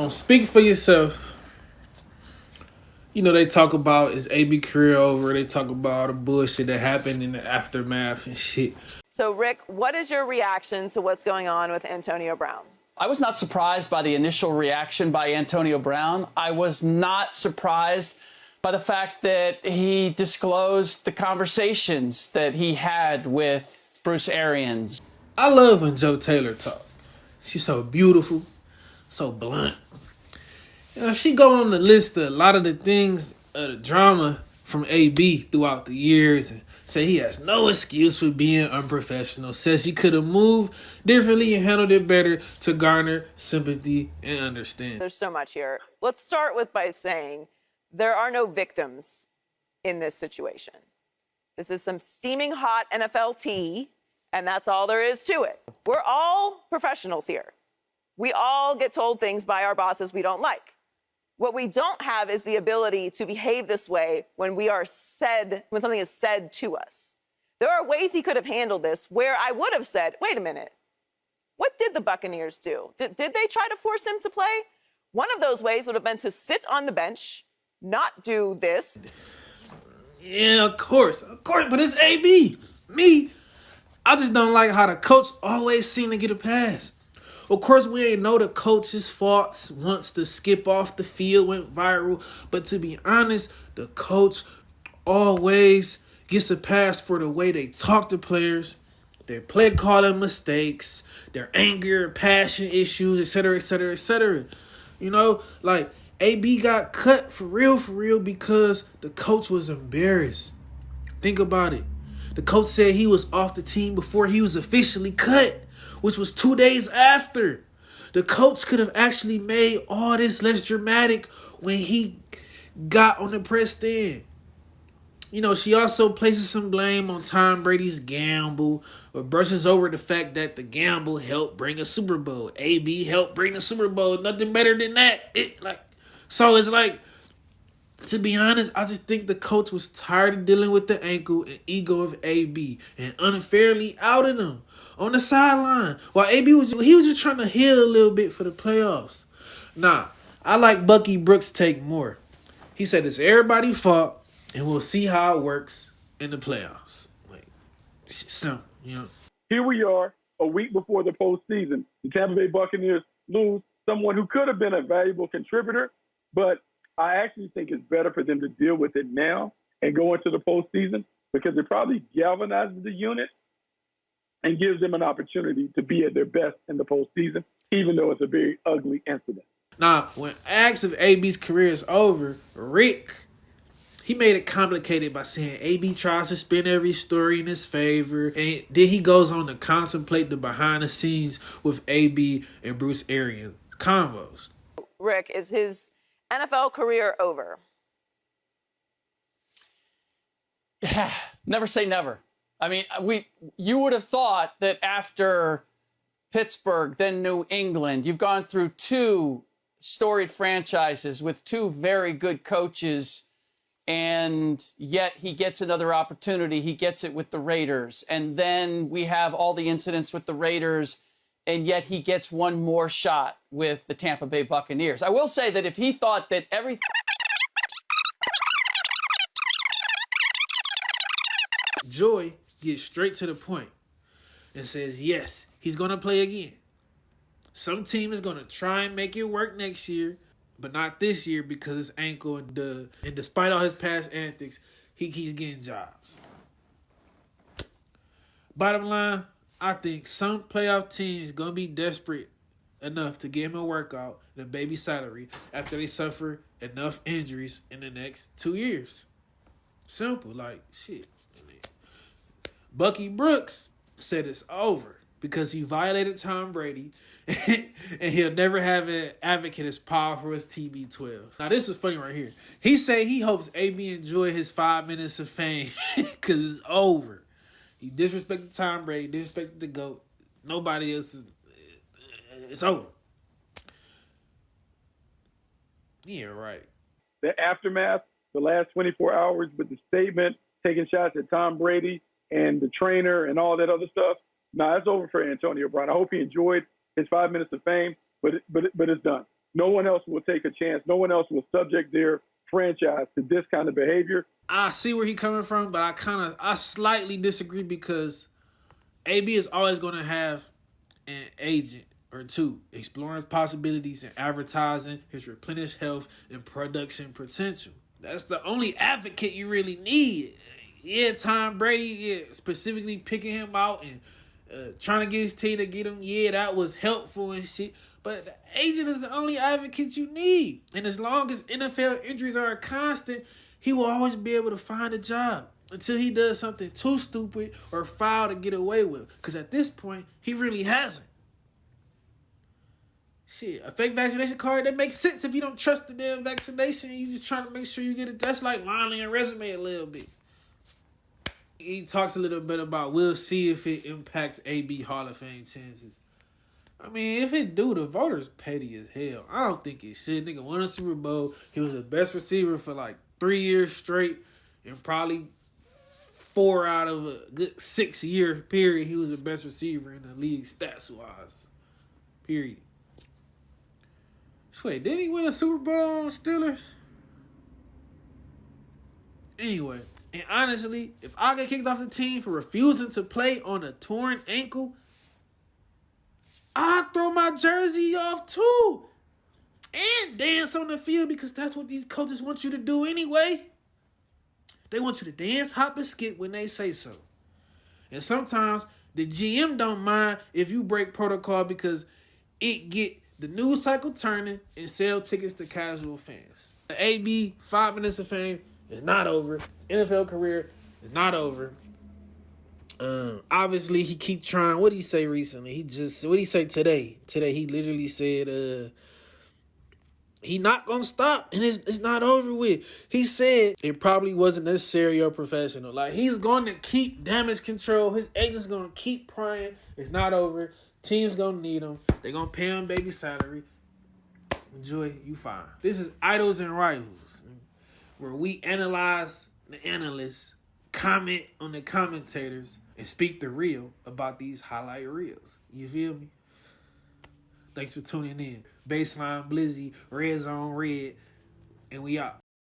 Speak for yourself. You know, they talk about is AB career over. They talk about all the bullshit that happened in the aftermath and shit. So, Rick, what is your reaction to what's going on with Antonio Brown? I was not surprised by the initial reaction by Antonio Brown. I was not surprised by the fact that he disclosed the conversations that he had with Bruce Arians. I love when Joe Taylor talk. She's so beautiful, so blunt. You know, she go on the list of a lot of the things, the drama from AB throughout the years, and say he has no excuse for being unprofessional. Says he could have moved differently and handled it better to garner sympathy and understand. There's so much here. Let's start with by saying there are no victims in this situation. This is some steaming hot NFL tea, and that's all there is to it. We're all professionals here. We all get told things by our bosses we don't like. What we don't have is the ability to behave this way when when something is said to us. There are ways he could have handled this where I would have said, wait a minute, what did the Buccaneers do? Did they try to force him to play? One of those ways would have been to sit on the bench, not do this. Yeah, of course, but it's AB. Me, I just don't like how the coach always seem to get a pass. Of course, we ain't know the coach's faults once the skip off the field went viral. But to be honest, the coach always gets a pass for the way they talk to players, their play calling mistakes, their anger, passion issues, etc., etc., etc. You know, like AB got cut for real, because the coach was embarrassed. Think about it. The coach said he was off the team before he was officially cut, which was 2 days after. The coach could have actually made all this less dramatic when he got on the press stand. You know, she also places some blame on Tom Brady's gamble, but brushes over the fact that the gamble helped bring a Super Bowl. AB helped bring the Super Bowl. Nothing better than that. So it's like, to be honest, I just think the coach was tired of dealing with the ankle and ego of AB and unfairly outed him on the sideline. While AB was just trying to heal a little bit for the playoffs. Nah, I like Bucky Brooks' take more. He said it's everybody's fault and we'll see how it works in the playoffs. Like, simple, you know. Here we are, a week before the postseason. The Tampa Bay Buccaneers lose someone who could have been a valuable contributor, but I actually think it's better for them to deal with it now and go into the postseason because it probably galvanizes the unit and gives them an opportunity to be at their best in the postseason, even though it's a very ugly incident. Now, when asked if AB's career is over, Rick, he made it complicated by saying AB tries to spin every story in his favor, and then he goes on to contemplate the behind the scenes with AB and Bruce Arians convos. Rick, is his NFL career over? Never say never. I mean, you would have thought that after Pittsburgh, then New England, you've gone through two storied franchises with two very good coaches, and yet he gets another opportunity. He gets it with the Raiders. And then we have all the incidents with the Raiders, and yet he gets one more shot with the Tampa Bay Buccaneers. I will say that if he thought that everything... Joy gets straight to the point and says, yes, he's going to play again. Some team is going to try and make it work next year, but not this year because his ankle and despite all his past antics, he keeps getting jobs. Bottom line, I think some playoff teams going to be desperate enough to give him a workout and a baby salary after they suffer enough injuries in the next 2 years. Simple, like shit. Bucky Brooks said it's over because he violated Tom Brady and he'll never have an advocate as powerful as TB12. Now, this was funny right here. He said he hopes AB enjoy his 5 minutes of fame because it's over. He disrespected Tom Brady, disrespected the GOAT. Nobody else is... It's over. Yeah, right. The aftermath, the last 24 hours with the statement, taking shots at Tom Brady and the trainer and all that other stuff. Nah, it's over for Antonio Brown. I hope he enjoyed his 5 minutes of fame, but it's done. no one else will take a chance. No one else will subject their franchise to this kind of behavior. I see where he's coming from, but I slightly disagree because AB is always going to have an agent or two exploring his possibilities and advertising his replenished health and production potential. That's the only advocate you really need. Yeah, Tom Brady, specifically picking him out and trying to get his team to get him. Yeah, that was helpful and shit. But the agent is the only advocate you need. And as long as NFL injuries are a constant, he will always be able to find a job until he does something too stupid or foul to get away with. Because at this point, he really hasn't. Shit, a fake vaccination card, that makes sense if you don't trust the damn vaccination. You just trying to make sure you get it. That's like lying on your resume a little bit. He talks a little bit about we'll see if it impacts AB Hall of Fame chances. I mean, if it do, the voters petty as hell. I don't think it should. Nigga won a Super Bowl. He was the best receiver for like 3 years straight. And probably 4 out of a good 6-year period, he was the best receiver in the league stats-wise. Period. Wait, didn't he win a Super Bowl on Steelers? Anyway, and honestly, if I get kicked off the team for refusing to play on a torn ankle, I'd throw my jersey off too. And dance on the field because that's what these coaches want you to do anyway. They want you to dance, hop, and skip when they say so. And sometimes the GM don't mind if you break protocol because it get the news cycle turning and sell tickets to casual fans. The AB 5 minutes of fame is not over. His NFL career is not over. Obviously, he keep trying. What did he say recently? What did he say today? Today, he literally said, he not going to stop, and it's not over with. He said it probably wasn't necessary or professional. Like, he's going to keep damage control. His agent's going to keep prying. It's not over. Team's going to need him. They're going to pay him baby salary. Enjoy, you fine. This is Idols and Rivals, where we analyze the analysts, comment on the commentators, and speak the real about these highlight reels. You feel me? Thanks for tuning in. Baseline Blizzy, Red Zone Red, and we out.